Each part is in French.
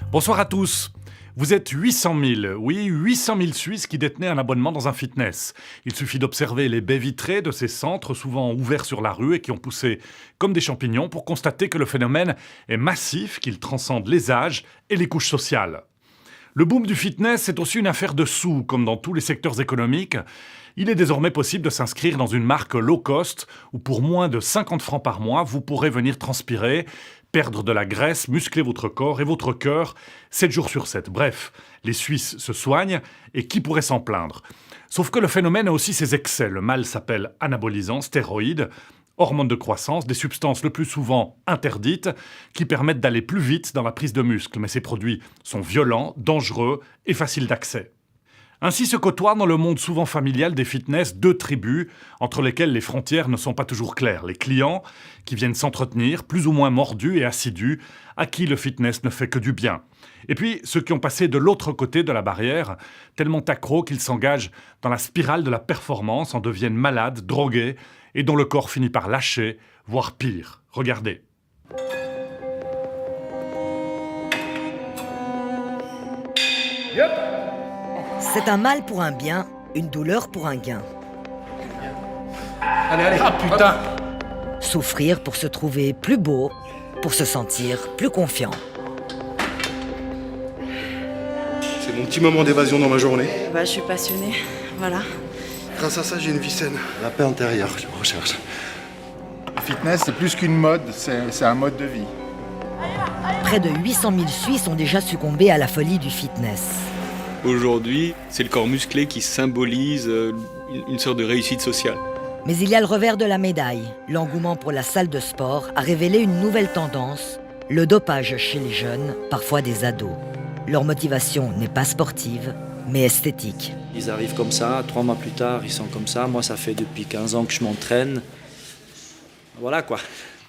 Bonsoir à tous. Vous êtes 800 000, oui, 800 000 Suisses qui détenaient un abonnement dans un fitness. Il suffit d'observer les baies vitrées de ces centres, souvent ouverts sur la rue et qui ont poussé comme des champignons, pour constater que le phénomène est massif, qu'il transcende les âges et les couches sociales. Le boom du fitness est aussi une affaire de sous, comme dans tous les secteurs économiques. Il est désormais possible de s'inscrire dans une marque low cost où pour moins de 50 francs par mois, vous pourrez venir transpirer, perdre de la graisse, muscler votre corps et votre cœur 7 jours sur 7. Bref, les Suisses se soignent et qui pourrait s'en plaindre? Sauf que le phénomène a aussi ses excès. Le mal s'appelle anabolisants, stéroïdes, hormones de croissance, des substances le plus souvent interdites qui permettent d'aller plus vite dans la prise de muscle. Mais ces produits sont violents, dangereux et faciles d'accès. Ainsi se côtoient dans le monde souvent familial des fitness deux tribus entre lesquelles les frontières ne sont pas toujours claires. Les clients qui viennent s'entretenir, plus ou moins mordus et assidus, à qui le fitness ne fait que du bien. Et puis ceux qui ont passé de l'autre côté de la barrière, tellement accros qu'ils s'engagent dans la spirale de la performance, en deviennent malades, drogués, et dont le corps finit par lâcher, voire pire. Regardez. Yep. C'est un mal pour un bien, une douleur pour un gain. Allez, allez. Ah putain. Souffrir pour se trouver plus beau, pour se sentir plus confiant. C'est mon petit moment d'évasion dans ma journée. Je suis passionnée, voilà. Grâce à ça, j'ai une vie saine. La paix intérieure, je recherche. Le fitness, c'est plus qu'une mode, c'est un mode de vie. Près de 800 000 Suisses ont déjà succombé à la folie du fitness. Aujourd'hui, c'est le corps musclé qui symbolise une sorte de réussite sociale. Mais il y a le revers de la médaille. L'engouement pour la salle de sport a révélé une nouvelle tendance, le dopage chez les jeunes, parfois des ados. Leur motivation n'est pas sportive, mais esthétique. Ils arrivent comme ça, 3 mois plus tard, ils sont comme ça. Moi, ça fait depuis 15 ans que je m'entraîne. Voilà quoi.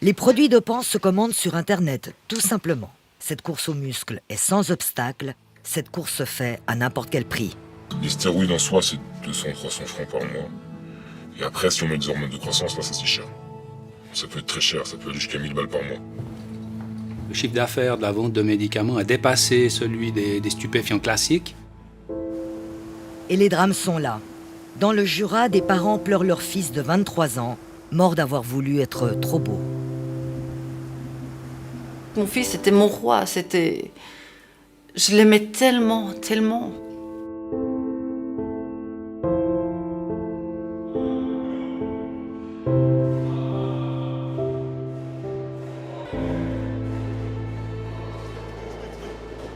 Les produits dopants se commandent sur Internet, tout simplement. Cette course aux muscles est sans obstacle. Cette course se fait à n'importe quel prix. Les stéroïdes en soi, c'est 200-300 francs par mois. Et après, si on met des hormones de croissance, là, c'est cher. Ça peut être très cher, ça peut aller jusqu'à 1000 balles par mois. Le chiffre d'affaires de la vente de médicaments a dépassé celui des stupéfiants classiques. Et les drames sont là. Dans le Jura, des parents pleurent leur fils de 23 ans, mort d'avoir voulu être trop beau. Mon fils, c'était mon roi, c'était... Je l'aimais tellement, tellement.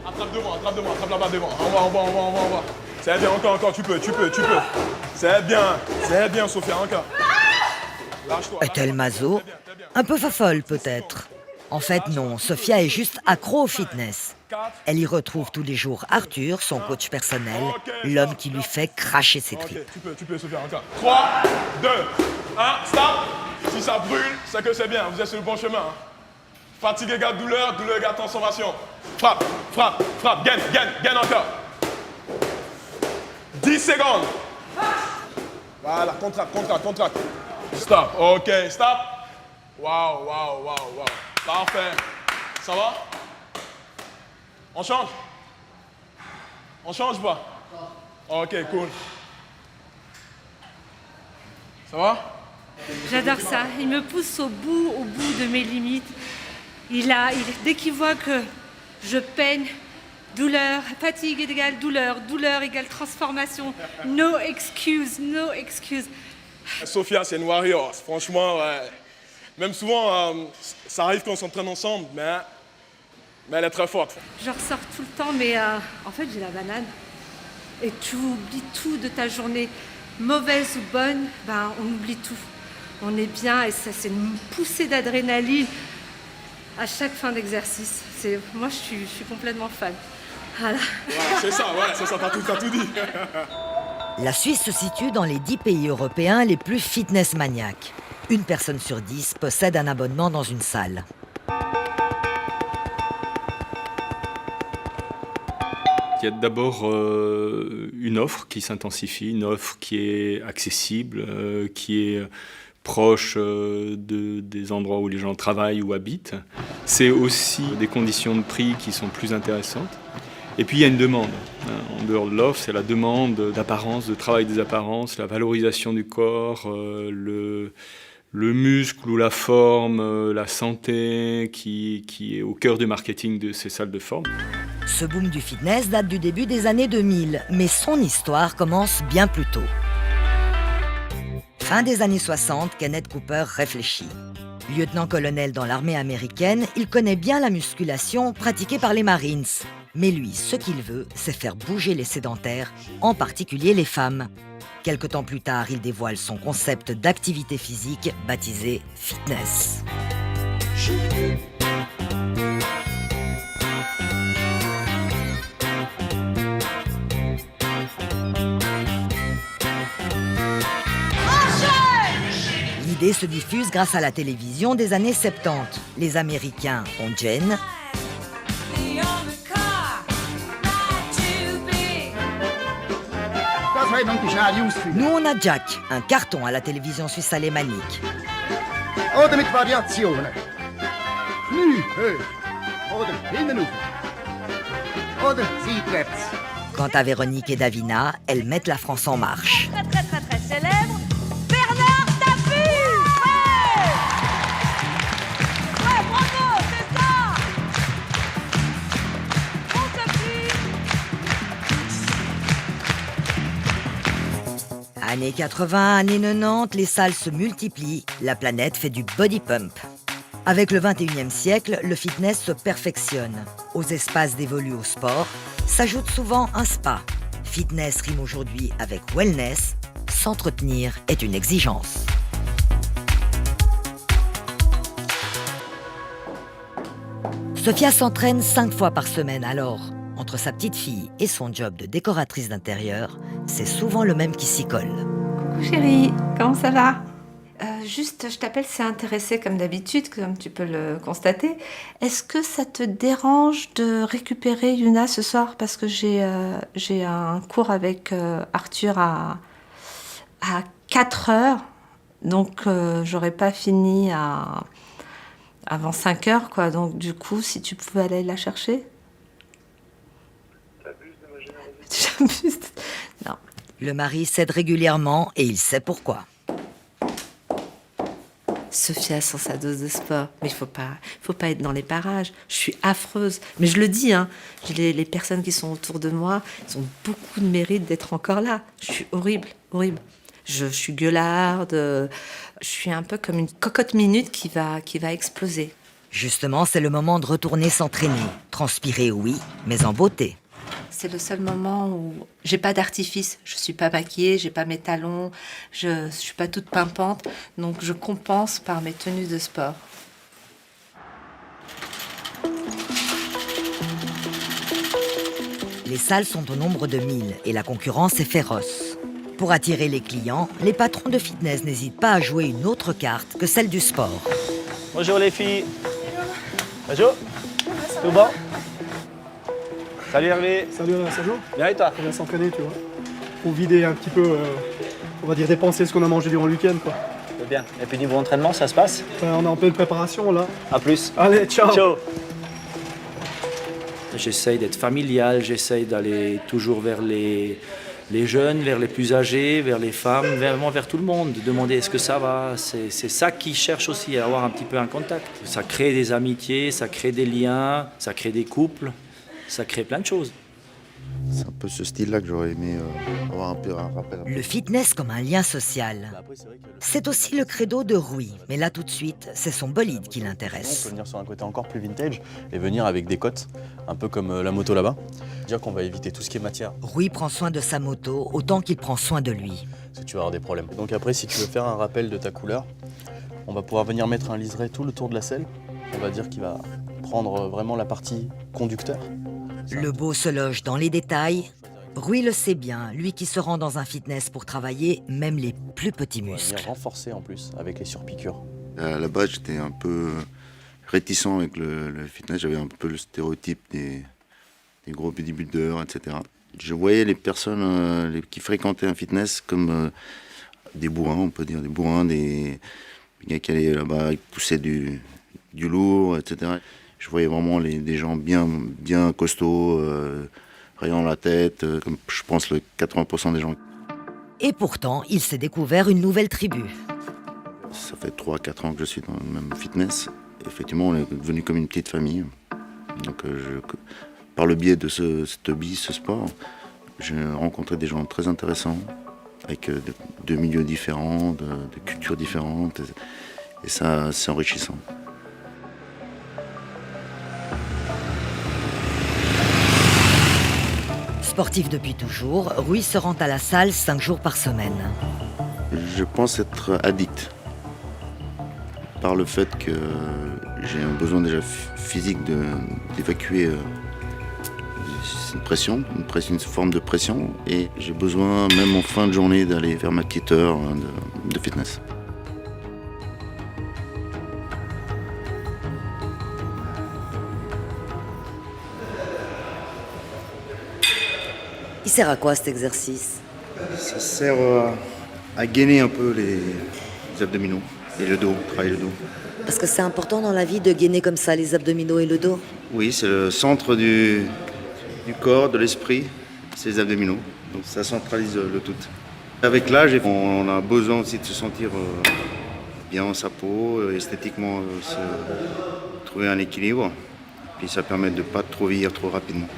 Attrape là-bas devant. On va. C'est bien, encore, tu peux. C'est bien, Sophia, encore. Lâche-toi. Est-elle maso? Un peu fofolle peut-être. En fait non, Sophia est juste accro au fitness. Elle y retrouve tous les jours Arthur, son coach personnel, l'homme qui lui fait cracher ses tripes. Tu peux, Sophia, encore. 3, 2, 1, stop. Si ça brûle, c'est que c'est bien, vous êtes sur le bon chemin. Fatigue égale douleur, douleur égale transformation. Frappe, gaine encore. 10 secondes. Voilà, contracte. Stop, ok, stop. Wow. Parfait. Ça va? On change ou pas? Ok, cool. Ça va? J'adore ça. Il me pousse au bout de mes limites. Dès qu'il voit que je peine, douleur, fatigue égale douleur, douleur égale transformation. No excuse. Sophia, c'est une warrior. Franchement, ouais. Même souvent, ça arrive qu'on s'entraîne ensemble, mais elle est très forte. Je ressors tout le temps, mais en fait, j'ai la banane. Et tu oublies tout de ta journée. Mauvaise ou bonne, on oublie tout. On est bien et ça, c'est une poussée d'adrénaline à chaque fin d'exercice. Moi, je suis complètement fan. Voilà. Ouais, c'est ça, t'as tout dit. La Suisse se situe dans les 10 pays européens les plus fitness maniaques. Une personne sur 10 possède un abonnement dans une salle. Il y a d'abord une offre qui s'intensifie, une offre qui est accessible, qui est proche des endroits où les gens travaillent ou habitent. C'est aussi des conditions de prix qui sont plus intéressantes. Et puis il y a une demande. En dehors de l'offre, c'est la demande d'apparence, de travail des apparences, la valorisation du corps, le muscle ou la forme, la santé qui est au cœur du marketing de ces salles de forme. Ce boom du fitness date du début des années 2000, mais son histoire commence bien plus tôt. Fin des années 60, Kenneth Cooper réfléchit. Lieutenant-colonel dans l'armée américaine, il connaît bien la musculation pratiquée par les Marines. Mais lui, ce qu'il veut, c'est faire bouger les sédentaires, en particulier les femmes. Quelque temps plus tard, il dévoile son concept d'activité physique baptisé fitness. L'idée se diffuse grâce à la télévision des années 70. Les Américains ont Jen. Nous, on a Jack, un carton à la télévision suisse alémanique. Oder mit Variationen. Knie hoch. Oder hinten rauf. Oder seitwärts. Quant à Véronique et Davina, elles mettent la France en marche. Très célèbre, Bernard Tapie. Ouais, bravo, c'est ça. On s'appuie. Années 80, années 90, les salles se multiplient, la planète fait du body pump. Avec le 21e siècle, le fitness se perfectionne. Aux espaces dévolus au sport, s'ajoute souvent un spa. Fitness rime aujourd'hui avec wellness. S'entretenir est une exigence. Sophia s'entraîne 5 fois par semaine alors. Entre sa petite fille et son job de décoratrice d'intérieur, c'est souvent le même qui s'y colle. Coucou chérie, comment ça va ? Juste, je t'appelle, c'est intéressé comme d'habitude, comme tu peux le constater. Est-ce que ça te dérange de récupérer Yuna ce soir ? Parce que j'ai un cours avec Arthur à 4 heures. Donc, j'aurais pas fini avant 5 heures, quoi. Donc, du coup, si tu pouvais aller la chercher. J'abuse. Non. Le mari cède régulièrement et il sait pourquoi. Sophia sans sa dose de sport. Mais il faut pas être dans les parages. Je suis affreuse. Mais je le dis, hein. Les personnes qui sont autour de moi, ils ont beaucoup de mérite d'être encore là. Je suis horrible. Je suis gueularde. Je suis un peu comme une cocotte minute qui va exploser. Justement, c'est le moment de retourner s'entraîner. Transpirer, oui, mais en beauté. C'est le seul moment où j'ai pas d'artifice. Je suis pas maquillée, j'ai pas mes talons, je suis pas toute pimpante. Donc je compense par mes tenues de sport. Les salles sont au nombre de 1000 et la concurrence est féroce. Pour attirer les clients, les patrons de fitness n'hésitent pas à jouer une autre carte que celle du sport. Bonjour les filles. Bonjour. Tout bon? Salut Hervé. Salut Sergio. Bien et toi? On vient s'entraîner, tu vois. Pour vider un petit peu, on va dire dépenser ce qu'on a mangé durant le week-end, quoi. C'est bien. Et puis niveau entraînement, ça se passe? On est en pleine préparation là. À plus. Allez, ciao. Ciao. J'essaye d'être familial, j'essaye d'aller toujours vers les jeunes, vers les plus âgés, vers les femmes, vraiment vers tout le monde, de demander est-ce que ça va. C'est ça qu'ils cherchent aussi, à avoir un petit peu un contact. Ça crée des amitiés, ça crée des liens, ça crée des couples, ça crée plein de choses. C'est un peu ce style-là que j'aurais aimé avoir un peu un rappel. Le fitness comme un lien social. C'est aussi le credo de Rui, mais là tout de suite, c'est son bolide qui l'intéresse. On peut venir sur un côté encore plus vintage et venir avec des cotes, un peu comme la moto là-bas. Dire qu'on va éviter tout ce qui est matière. Rui prend soin de sa moto autant qu'il prend soin de lui. Parce que tu vas avoir des problèmes. Donc après, si tu veux faire un rappel de ta couleur, on va pouvoir venir mettre un liseré tout le tour de la selle. On va dire qu'il va prendre vraiment la partie conducteur. Le beau se loge dans les détails. Rui le sait bien, lui qui se rend dans un fitness pour travailler même les plus petits muscles. On va venir renforcer en plus avec les surpiqûres. À la base, j'étais un peu réticent avec le fitness. J'avais un peu le stéréotype des gros bodybuilders, etc. Je voyais les personnes qui fréquentaient un fitness comme des bourrins, on peut dire, des bourrins, des gars qui allaient là-bas, qui poussaient du lourd, etc. Je voyais vraiment des gens bien costauds, rayant la tête, comme je pense le 80% des gens. Et pourtant, il s'est découvert une nouvelle tribu. Ça fait 3-4 ans que je suis dans le même fitness. Effectivement, on est devenu comme une petite famille. Donc, par le biais de ce sport, j'ai rencontré des gens très intéressants, avec de milieux différents, de cultures différentes. Et ça, c'est enrichissant. Sportif depuis toujours, Rui se rend à la salle 5 jours par semaine. Je pense être addict par le fait que j'ai un besoin déjà physique d'évacuer une forme de pression, et j'ai besoin même en fin de journée d'aller faire ma petite heure de fitness. Il sert à quoi cet exercice? Ça sert à gainer un peu les abdominaux et le dos, travailler le dos. Parce que c'est important dans la vie de gainer comme ça les abdominaux et le dos. Oui, c'est le centre du corps, de l'esprit, c'est les abdominaux. Donc ça centralise le tout. Avec l'âge, on a besoin aussi de se sentir bien dans sa peau, esthétiquement trouver un équilibre. Puis ça permet de ne pas trop vieillir trop rapidement.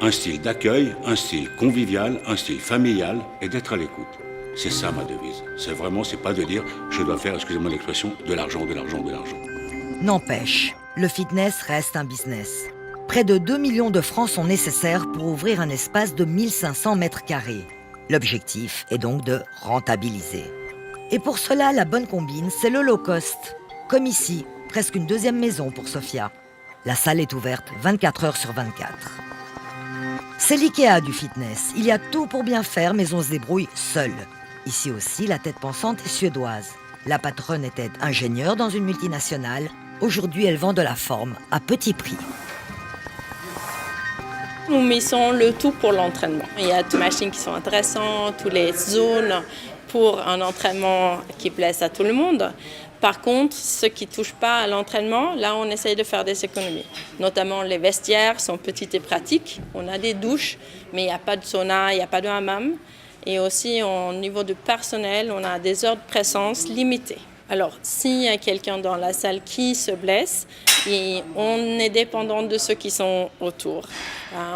Un style d'accueil, un style convivial, un style familial et d'être à l'écoute. C'est ça ma devise. C'est pas de dire je dois faire, excusez-moi l'expression, de l'argent. N'empêche, le fitness reste un business. Près de 2 millions de francs sont nécessaires pour ouvrir un espace de 1500 mètres carrés. L'objectif est donc de rentabiliser. Et pour cela, la bonne combine, c'est le low cost. Comme ici, presque une deuxième maison pour Sophia. La salle est ouverte 24 heures sur 24. C'est l'IKEA du fitness. Il y a tout pour bien faire, mais on se débrouille seul. Ici aussi, la tête pensante est suédoise. La patronne était ingénieure dans une multinationale. Aujourd'hui, elle vend de la forme à petit prix. Nous misons le tout pour l'entraînement. Il y a des machines qui sont intéressantes, toutes les zones pour un entraînement qui plaise à tout le monde. Par contre, ceux qui ne touchent pas à l'entraînement, là, on essaye de faire des économies. Notamment, les vestiaires sont petits et pratiques. On a des douches, mais il n'y a pas de sauna, il n'y a pas de hammam. Et aussi, au niveau du personnel, on a des heures de présence limitées. Alors, s'il y a quelqu'un dans la salle qui se blesse, et on est dépendant de ceux qui sont autour.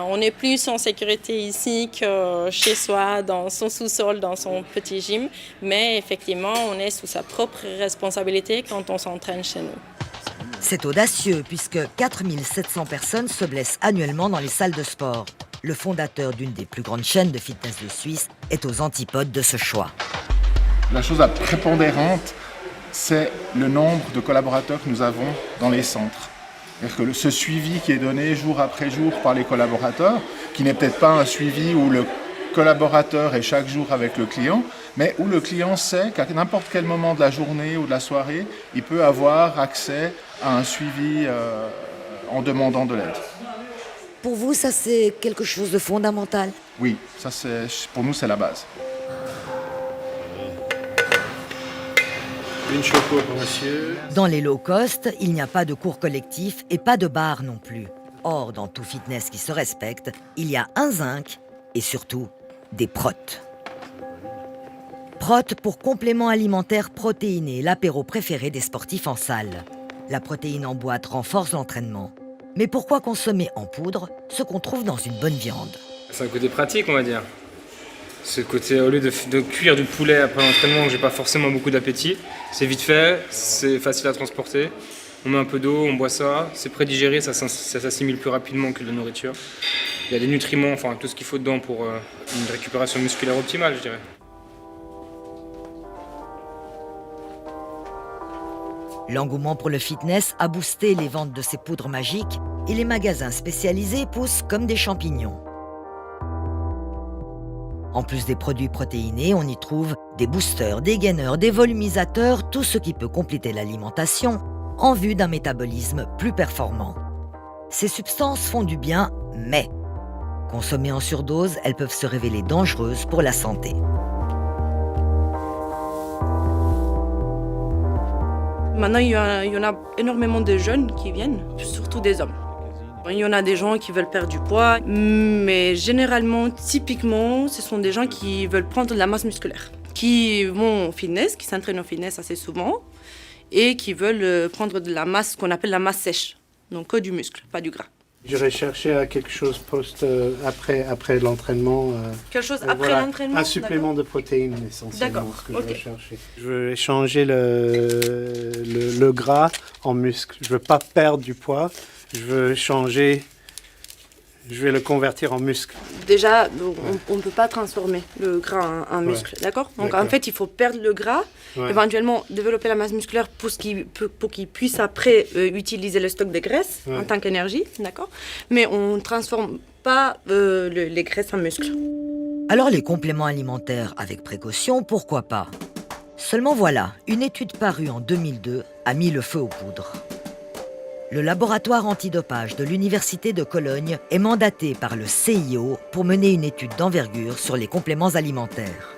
On est plus en sécurité ici que chez soi, dans son sous-sol, dans son petit gym. Mais effectivement, on est sous sa propre responsabilité quand on s'entraîne chez nous. C'est audacieux puisque 4700 personnes se blessent annuellement dans les salles de sport. Le fondateur d'une des plus grandes chaînes de fitness de Suisse est aux antipodes de ce choix. La chose la prépondérante, c'est le nombre de collaborateurs que nous avons dans les centres. C'est-à-dire que ce suivi qui est donné jour après jour par les collaborateurs, qui n'est peut-être pas un suivi où le collaborateur est chaque jour avec le client, mais où le client sait qu'à n'importe quel moment de la journée ou de la soirée, il peut avoir accès à un suivi en demandant de l'aide. Pour vous, ça c'est quelque chose de fondamental? Oui, ça pour nous c'est la base. Une choco pour monsieur. Dans les low cost, il n'y a pas de cours collectif et pas de bar non plus. Or, dans tout fitness qui se respecte, il y a un zinc et surtout des protes. Protes pour complément alimentaire protéiné, l'apéro préféré des sportifs en salle. La protéine en boîte renforce l'entraînement. Mais pourquoi consommer en poudre ce qu'on trouve dans une bonne viande? C'est un côté pratique, on va dire. Ce côté, au lieu de cuire du poulet après l'entraînement, j'ai pas forcément beaucoup d'appétit. C'est vite fait, c'est facile à transporter. On met un peu d'eau, on boit ça, c'est prédigéré, ça s'assimile plus rapidement que la nourriture. Il y a des nutriments, enfin tout ce qu'il faut dedans pour une récupération musculaire optimale, je dirais. L'engouement pour le fitness a boosté les ventes de ces poudres magiques et les magasins spécialisés poussent comme des champignons. En plus des produits protéinés, on y trouve des boosters, des gainers, des volumisateurs, tout ce qui peut compléter l'alimentation en vue d'un métabolisme plus performant. Ces substances font du bien, mais consommées en surdose, elles peuvent se révéler dangereuses pour la santé. Maintenant, il y en a énormément de jeunes qui viennent, surtout des hommes. Il y en a des gens qui veulent perdre du poids, mais généralement, typiquement, ce sont des gens qui veulent prendre de la masse musculaire, qui vont au fitness, qui s'entraînent au fitness assez souvent, et qui veulent prendre de la masse, qu'on appelle la masse sèche, donc que du muscle, pas du gras. J'irais chercher à quelque chose après l'entraînement. Quelque chose après l'entraînement. Un supplément de protéines essentiellement. D'accord. Ce que je vais chercher. Je veux échanger le gras en muscle. Je veux pas perdre du poids. Je veux changer. Je vais le convertir en muscle. Déjà, on ne peut pas transformer le gras en muscle, d'accord? Donc en fait, il faut perdre le gras, éventuellement développer la masse musculaire pour qu'il puisse après utiliser le stock de graisse en tant qu'énergie, d'accord? Mais on ne transforme pas les graisses en muscles. Alors les compléments alimentaires avec précaution, pourquoi pas? Seulement voilà, une étude parue en 2002 a mis le feu aux poudres. Le laboratoire antidopage de l'Université de Cologne est mandaté par le CIO pour mener une étude d'envergure sur les compléments alimentaires.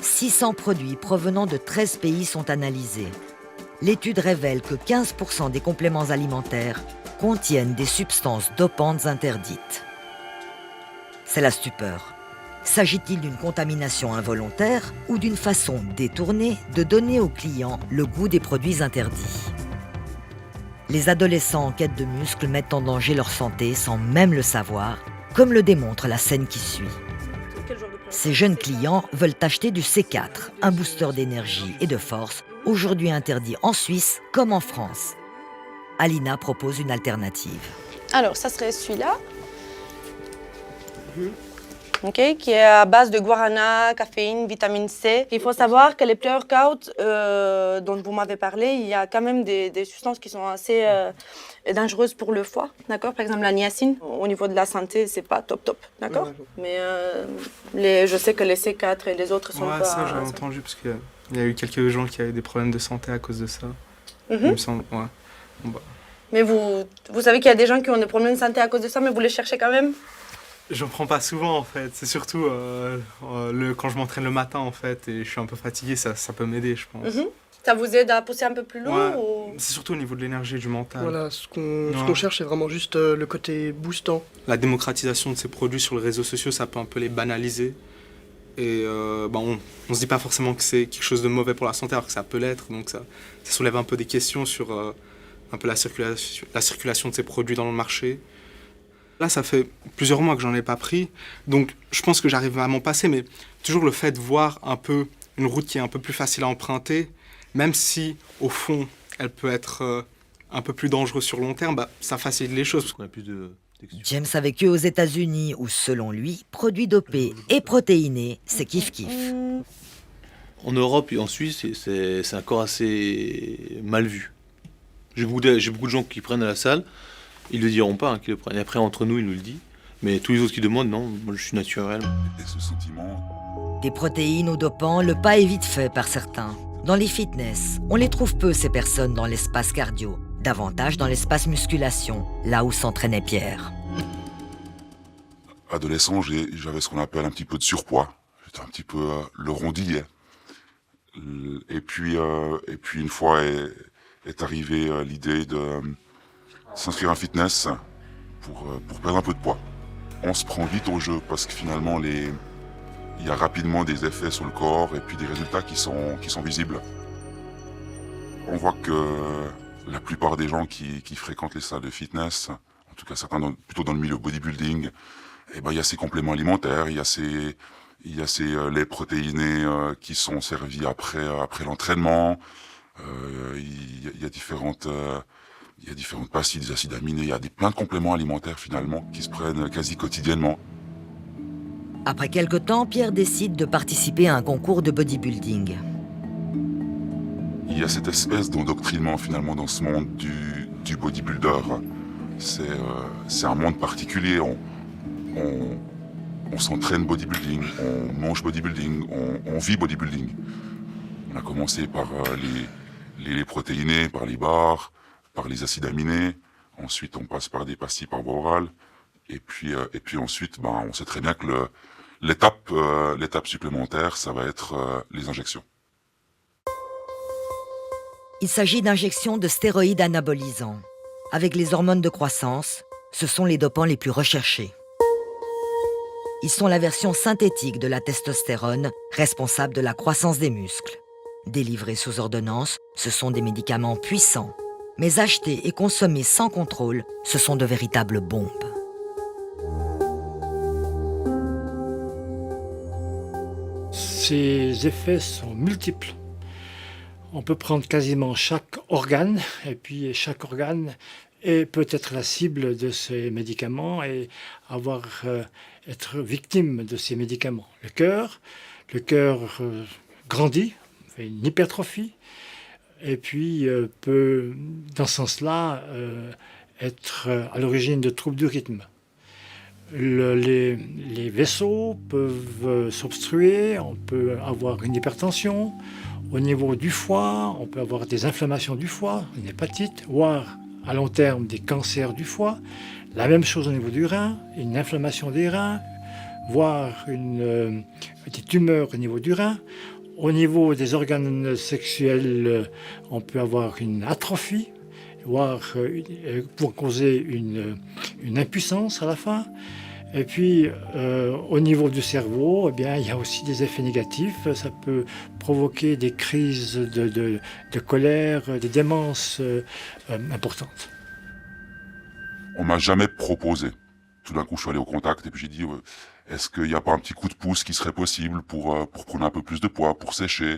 600 produits provenant de 13 pays sont analysés. L'étude révèle que 15% des compléments alimentaires contiennent des substances dopantes interdites. C'est la stupeur. S'agit-il d'une contamination involontaire ou d'une façon détournée de donner aux clients le goût des produits interdits ? Les adolescents en quête de muscles mettent en danger leur santé sans même le savoir, comme le démontre la scène qui suit. Ces jeunes clients veulent acheter du C4, un booster d'énergie et de force, aujourd'hui interdit en Suisse comme en France. Alina propose une alternative. Alors, ça serait celui-là. Okay, qui est à base de guarana, caféine, vitamine C. Il faut savoir que les pré-workouts dont vous m'avez parlé, il y a quand même des substances qui sont assez dangereuses pour le foie, d'accord? Par exemple, la niacine, au niveau de la santé, c'est pas top, d'accord? Mais je sais que les C4 et les autres sont pas... ça j'ai entendu, parce qu'il y a eu quelques gens qui avaient des problèmes de santé à cause de ça. Il me semble, ouais. Bon, bah. Mais vous savez qu'il y a des gens qui ont des problèmes de santé à cause de ça, mais vous les cherchez quand même? J'en prends pas souvent en fait, c'est surtout quand je m'entraîne le matin en fait et je suis un peu fatigué, ça peut m'aider je pense. Ça vous aide à pousser un peu plus loin ou... C'est surtout au niveau de l'énergie et du mental. Voilà, ce qu'on cherche c'est vraiment juste le côté boostant. La démocratisation de ces produits sur les réseaux sociaux, ça peut un peu les banaliser. Et on se dit pas forcément que c'est quelque chose de mauvais pour la santé alors que ça peut l'être, donc ça soulève un peu des questions sur un peu la circulation de ces produits dans le marché. Là, ça fait plusieurs mois que j'en ai pas pris, donc je pense que j'arrive à m'en passer, mais toujours le fait de voir un peu une route qui est un peu plus facile à emprunter, même si, au fond, elle peut être un peu plus dangereuse sur long terme, ça facilite les choses. Parce qu'on a plus de... James a vécu aux États-Unis où, selon lui, produits dopés et protéinés, c'est kiff-kiff. En Europe et en Suisse, c'est encore assez mal vu. J'ai beaucoup de gens qui prennent à la salle. Ils ne le diront pas qu'ils le prennent. Et après, entre nous, ils nous le disent. Mais tous les autres qui demandent, non, moi je suis naturel. Et ce sentiment... Des protéines ou dopants, le pas est vite fait par certains. Dans les fitness, on les trouve peu ces personnes dans l'espace cardio. Davantage dans l'espace musculation, là où s'entraînait Pierre. Adolescent, j'avais ce qu'on appelle un petit peu de surpoids. J'étais un petit peu le rondillet. Et puis une fois est arrivée l'idée de... s'inscrire en fitness pour perdre un peu de poids. On se prend vite au jeu parce que finalement il y a rapidement des effets sur le corps et puis des résultats qui sont visibles. On voit que la plupart des gens qui fréquentent les salles de fitness, en tout cas certains plutôt dans le milieu bodybuilding, il y a ces compléments alimentaires, il y a ces laits protéinés qui sont servis après l'entraînement, il y a différentes pastilles, des acides aminés, il y a plein de compléments alimentaires finalement qui se prennent quasi quotidiennement. Après quelque temps, Pierre décide de participer à un concours de bodybuilding. Il y a cette espèce d'endoctrinement finalement dans ce monde du bodybuilder. C'est un monde particulier. On s'entraîne bodybuilding, on mange bodybuilding, on vit bodybuilding. On a commencé par les protéinés, par les bars, par les acides aminés. Ensuite, on passe par des pastilles par voie orale. Et puis ensuite, on sait très bien que l'étape supplémentaire, ça va être les injections. Il s'agit d'injections de stéroïdes anabolisants. Avec les hormones de croissance, ce sont les dopants les plus recherchés. Ils sont la version synthétique de la testostérone, responsable de la croissance des muscles. Délivrés sous ordonnance, ce sont des médicaments puissants. Mais achetés et consommés sans contrôle, ce sont de véritables bombes. Ces effets sont multiples. On peut prendre quasiment chaque organe, et puis chaque organe peut être la cible de ces médicaments et être victime de ces médicaments. Le cœur grandit, fait une hypertrophie, et puis peut, dans ce sens-là, être à l'origine de troubles du rythme. Les vaisseaux peuvent s'obstruer, on peut avoir une hypertension. Au niveau du foie, on peut avoir des inflammations du foie, une hépatite, voire à long terme des cancers du foie. La même chose au niveau du rein, une inflammation des reins, voire des tumeurs au niveau du rein. Au niveau des organes sexuels, on peut avoir une atrophie, voire pour causer une impuissance à la fin. Et puis, au niveau du cerveau, eh bien, il y a aussi des effets négatifs. Ça peut provoquer des crises de colère, des démences importantes. On m'a jamais proposé. Tout d'un coup, je suis allé au contact et puis j'ai dit est-ce qu'il n'y a pas un petit coup de pouce qui serait possible pour prendre un peu plus de poids, pour sécher.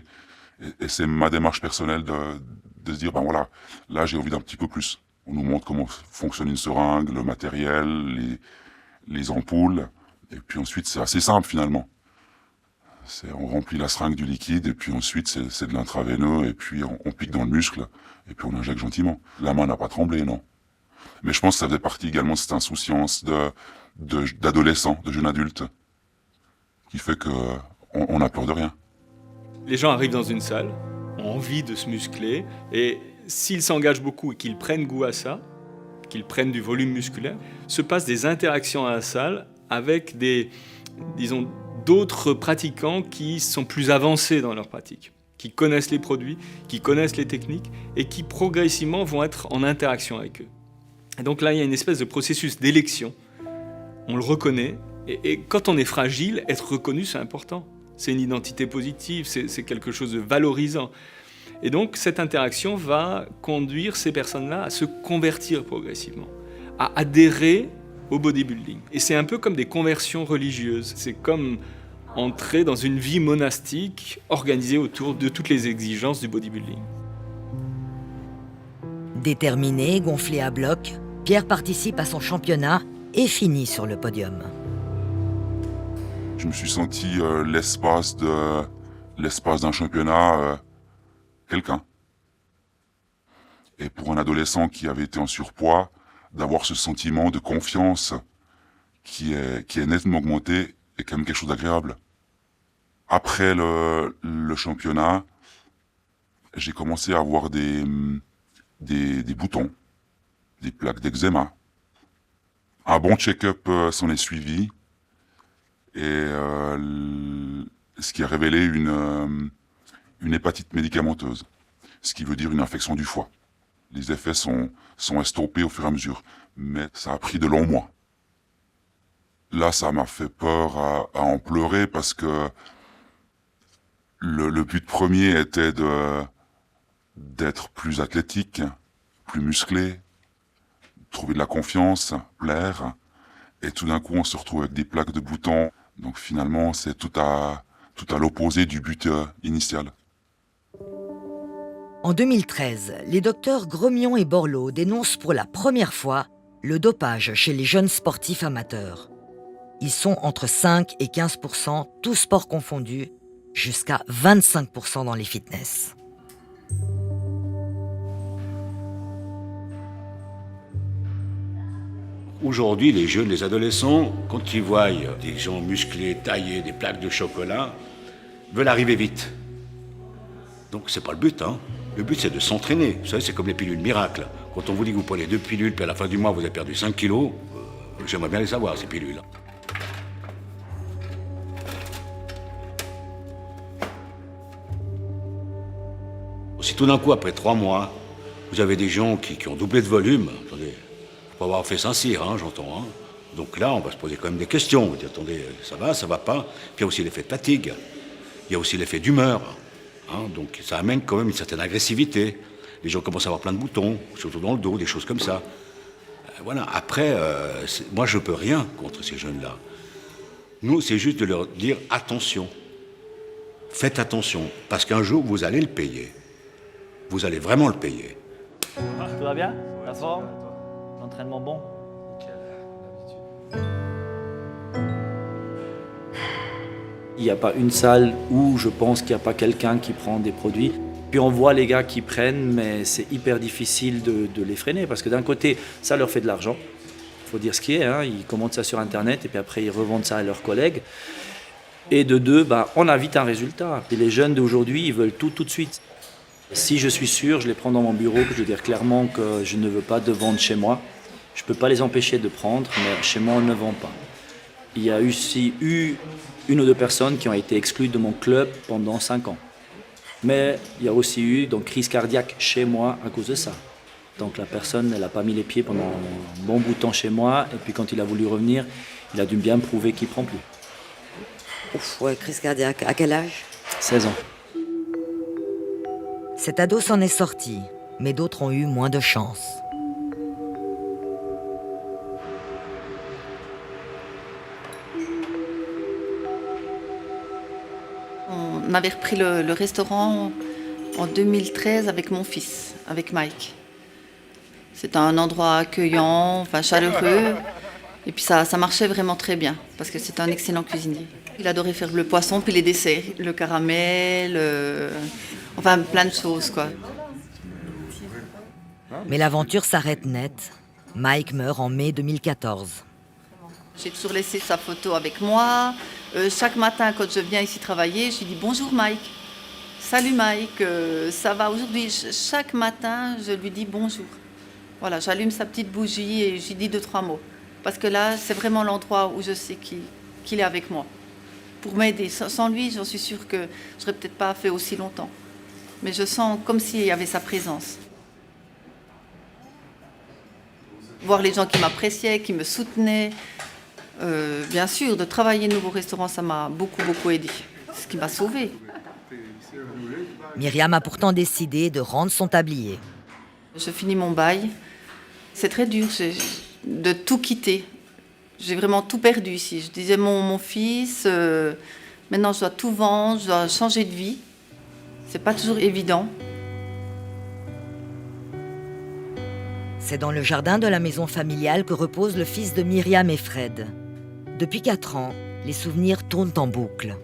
Et c'est ma démarche personnelle de se dire ben voilà, là j'ai envie d'un petit peu plus. On nous montre comment fonctionne une seringue, le matériel, les ampoules, et puis ensuite c'est assez simple finalement. On remplit la seringue du liquide, et puis ensuite c'est de l'intraveineux, et puis on pique dans le muscle, et puis on injecte gentiment. La main n'a pas tremblé, non. Mais je pense que ça faisait partie également de cette insouciance d'adolescent, de jeune adulte, qui fait qu'on n'a peur de rien. Les gens arrivent dans une salle, ont envie de se muscler, et s'ils s'engagent beaucoup et qu'ils prennent goût à ça, qu'ils prennent du volume musculaire, se passent des interactions à la salle avec d'autres pratiquants qui sont plus avancés dans leur pratique, qui connaissent les produits, qui connaissent les techniques et qui progressivement vont être en interaction avec eux. Et donc là, il y a une espèce de processus d'élection. On le reconnaît et quand on est fragile, être reconnu, c'est important. C'est une identité positive, c'est quelque chose de valorisant. Et donc, cette interaction va conduire ces personnes-là à se convertir progressivement, à adhérer au bodybuilding. Et c'est un peu comme des conversions religieuses. C'est comme entrer dans une vie monastique organisée autour de toutes les exigences du bodybuilding. Déterminé, gonflé à bloc, Pierre participe à son championnat et finit sur le podium. Je me suis senti l'espace d'un championnat quelqu'un. Et pour un adolescent qui avait été en surpoids, d'avoir ce sentiment de confiance qui est nettement augmenté est quand même quelque chose d'agréable. Après le championnat, j'ai commencé à avoir des boutons, des plaques d'eczéma. Un bon check-up s'en est suivi et ce qui a révélé une hépatite médicamenteuse, ce qui veut dire une infection du foie. Les effets sont estompés au fur et à mesure, mais ça a pris de longs mois. Là, ça m'a fait peur à en pleurer parce que le but premier était d'être plus athlétique, plus musclé, trouver de la confiance, plaire, et tout d'un coup, on se retrouve avec des plaques de boutons. Donc finalement, c'est tout à l'opposé du but initial. En 2013, les docteurs Gremion et Borloo dénoncent pour la première fois le dopage chez les jeunes sportifs amateurs. Ils sont entre 5 et 15%, tous sports confondus, jusqu'à 25% dans les fitness. Aujourd'hui, les jeunes, les adolescents, quand ils voient des gens musclés, taillés, des plaques de chocolat, veulent arriver vite. Donc c'est pas le but, hein. Le but c'est de s'entraîner. Vous savez, c'est comme les pilules miracles. Quand on vous dit que vous prenez 2 pilules, puis à la fin du mois vous avez perdu 5 kilos, j'aimerais bien les savoir, ces pilules. tout d'un coup, après 3 mois, vous avez des gens qui ont doublé de volume. Attendez, faut pas avoir fait Saint-Cyr, hein, j'entends. Hein. Donc là, on va se poser quand même des questions. On va dire, attendez, ça va pas. Puis il y a aussi l'effet de fatigue. Il y a aussi l'effet d'humeur. Hein, donc ça amène quand même une certaine agressivité. Les gens commencent à avoir plein de boutons, surtout dans le dos, des choses comme ça. Voilà. Après, moi, je peux rien contre ces jeunes-là. Nous, c'est juste de leur dire attention. Faites attention, parce qu'un jour, vous allez le payer. Vous allez vraiment le payer. Tout va bien? La forme? L'entraînement bon? Il n'y a pas une salle où je pense qu'il n'y a pas quelqu'un qui prend des produits. Puis on voit les gars qui prennent, mais c'est hyper difficile de les freiner parce que d'un côté, ça leur fait de l'argent. Il faut dire ce qui est, hein. Ils commandent ça sur Internet et puis après ils revendent ça à leurs collègues. Et de deux, on a vite un résultat. Et les jeunes d'aujourd'hui, ils veulent tout de suite. Si je suis sûr, je les prends dans mon bureau, je veux dire clairement que je ne veux pas de vente chez moi. Je ne peux pas les empêcher de prendre, mais chez moi, on ne vend pas. Il y a aussi eu 1 ou 2 personnes qui ont été exclues de mon club pendant 5 ans. Mais il y a aussi eu crise cardiaque chez moi à cause de ça. Donc la personne, elle n'a pas mis les pieds pendant un bon bout de temps chez moi, et puis quand il a voulu revenir, il a dû bien me prouver qu'il ne prend plus. Ouf, ouais, crise cardiaque. À quel âge? 16 ans. Cet ado s'en est sorti, mais d'autres ont eu moins de chance. On avait repris le restaurant en 2013 avec mon fils, avec Mike. C'était un endroit accueillant, chaleureux. Et puis ça marchait vraiment très bien, parce que c'était un excellent cuisinier. Il adorait faire le poisson, puis les desserts, le caramel, plein de choses, quoi. Mais l'aventure s'arrête net. Mike meurt en mai 2014. J'ai toujours laissé sa photo avec moi. Chaque matin, quand je viens ici travailler, je lui dis « Bonjour Mike »,« Salut Mike, ça va aujourd'hui ?» Chaque matin, je lui dis « Bonjour ». Voilà, j'allume sa petite bougie et je lui dis 2-3 mots. Parce que là, c'est vraiment l'endroit où je sais qu'il est avec moi. Pour m'aider. Sans lui, j'en suis sûre que je n'aurais peut-être pas fait aussi longtemps. Mais je sens comme s'il y avait sa présence. Voir les gens qui m'appréciaient, qui me soutenaient. Bien sûr, de travailler de nouveau restaurant, ça m'a beaucoup aidé. Ce qui m'a sauvée. Myriam a pourtant décidé de rendre son tablier. Je finis mon bail. C'est très dur de tout quitter. J'ai vraiment tout perdu ici. Je disais mon fils, maintenant je dois tout vendre, je dois changer de vie. C'est pas toujours évident. C'est dans le jardin de la maison familiale que repose le fils de Myriam et Fred. Depuis 4 ans, les souvenirs tournent en boucle.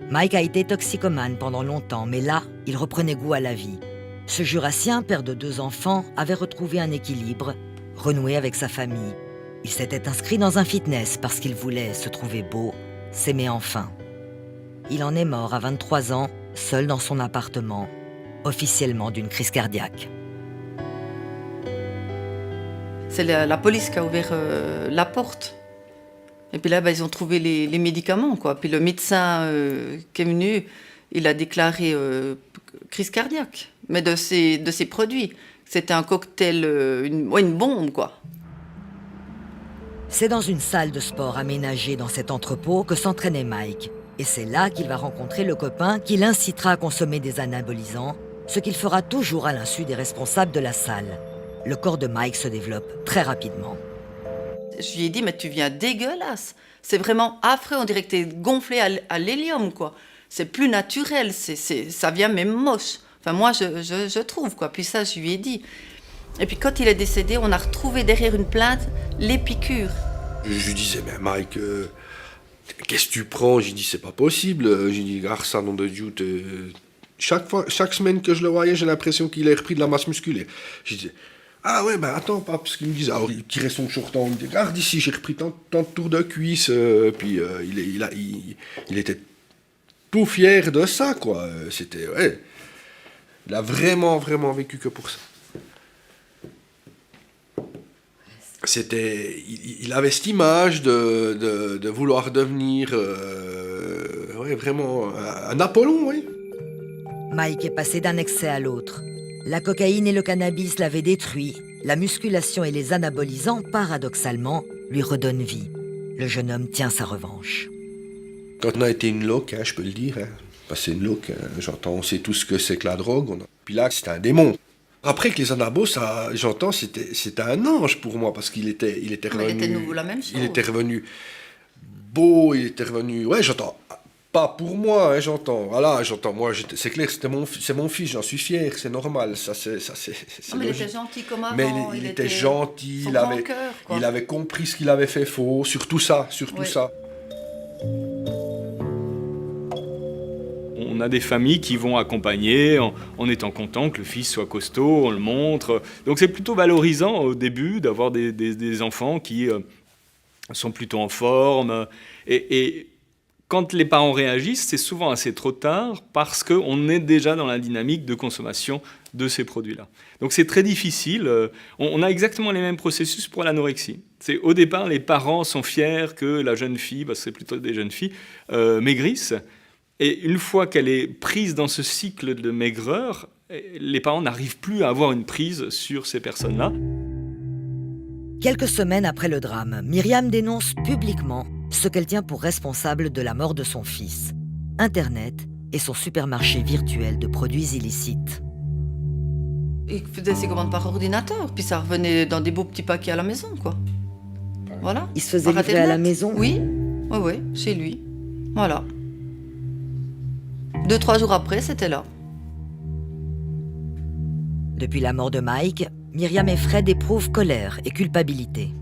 Mike a été toxicomane pendant longtemps, mais là, il reprenait goût à la vie. Ce Jurassien, père de 2 enfants, avait retrouvé un équilibre, renoué avec sa famille. Il s'était inscrit dans un fitness parce qu'il voulait se trouver beau, s'aimer enfin. Il en est mort à 23 ans, seul dans son appartement, officiellement d'une crise cardiaque. C'est la police qui a ouvert la porte. Et puis là, ils ont trouvé les médicaments, quoi. Puis le médecin qui est venu, il a déclaré crise cardiaque, mais de ces produits. C'était un cocktail, une bombe, quoi. C'est dans une salle de sport aménagée dans cet entrepôt que s'entraînait Mike. Et c'est là qu'il va rencontrer le copain qui l'incitera à consommer des anabolisants, ce qu'il fera toujours à l'insu des responsables de la salle. Le corps de Mike se développe très rapidement. Je lui ai dit, mais tu viens dégueulasse. C'est vraiment affreux, on dirait que t'es gonflé à l'hélium, quoi. C'est plus naturel, ça vient même moche. Enfin, moi, je trouve, quoi. Puis ça, je lui ai dit. Et puis quand il est décédé, on a retrouvé derrière une plainte les piqûres. Je lui disais, mais Mike, qu'est-ce que tu prends? J'ai dit, c'est pas possible. J'ai dit, garde ça, nom de Dieu. Chaque semaine que je le voyais, j'ai l'impression qu'il a repris de la masse musculaire. J'ai dit, ah ouais, ben attends, pas, parce qu'il me disait, alors il tirait son shortan, il me dit, regarde ici, j'ai repris tant de tours de cuisse, puis il était tout fier de ça, quoi. C'était, ouais, il a vraiment vécu que pour ça. C'était, il avait cette image de vouloir devenir, ouais, vraiment un Apollon, oui. Mike est passé d'un excès à l'autre. La cocaïne et le cannabis l'avaient détruit. La musculation et les anabolisants, paradoxalement, lui redonnent vie. Le jeune homme tient sa revanche. Quand on a été une loc, je peux le dire, passer une loc, j'entends, on sait tout ce que c'est que la drogue. Puis là, c'était un démon. Après que les anabos, ça, j'entends, c'était un ange pour moi, parce qu'il était revenu... Mais il était de nouveau la même chose. Il était revenu beau, il était revenu... Ouais, j'entends. Pas pour moi, j'entends. Voilà, j'entends. Moi, c'est clair, c'est mon fils, j'en suis fier, c'est normal. Ça, c'est mais logique. il était gentil comme avant. Mais il était gentil, il avait compris ce qu'il avait fait faux, surtout ça, ça. On a des familles qui vont accompagner en étant contents que le fils soit costaud, on le montre. Donc c'est plutôt valorisant au début d'avoir des enfants qui sont plutôt en forme. Et quand les parents réagissent, c'est souvent assez trop tard parce qu'on est déjà dans la dynamique de consommation de ces produits-là. Donc c'est très difficile. On a exactement les mêmes processus pour l'anorexie. C'est au départ, les parents sont fiers que la jeune fille, parce que c'est plutôt des jeunes filles, maigrisse. Et une fois qu'elle est prise dans ce cycle de maigreur, les parents n'arrivent plus à avoir une prise sur ces personnes-là. Quelques semaines après le drame, Myriam dénonce publiquement ce qu'elle tient pour responsable de la mort de son fils, Internet et son supermarché virtuel de produits illicites. Il faisait ses commandes par ordinateur, puis ça revenait dans des beaux petits paquets à la maison, quoi. Voilà. Il se faisait livrer à la maison? Oui, chez lui. Voilà. 2-3 jours après, c'était là. Depuis la mort de Mike, Myriam et Fred éprouvent colère et culpabilité.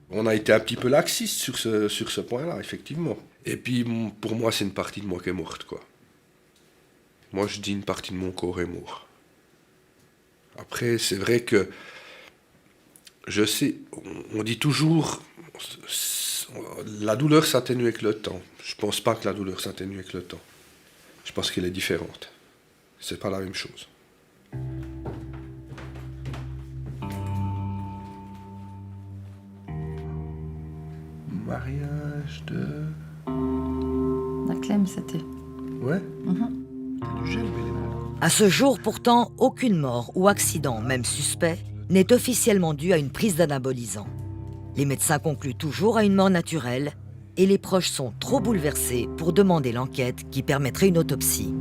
On a été un petit peu laxiste sur ce point-là, effectivement. Et puis, pour moi, c'est une partie de moi qui est morte, quoi. Moi, je dis une partie de mon corps est morte. Après, c'est vrai que, je sais, on dit toujours, la douleur s'atténue avec le temps. Je pense pas que la douleur s'atténue avec le temps. Je pense qu'elle est différente. C'est pas la même chose. Mariage de... La Clem, c'était. Ouais. À ce jour, pourtant, aucune mort ou accident, même suspect, n'est officiellement due à une prise d'anabolisant. Les médecins concluent toujours à une mort naturelle et les proches sont trop bouleversés pour demander l'enquête qui permettrait une autopsie.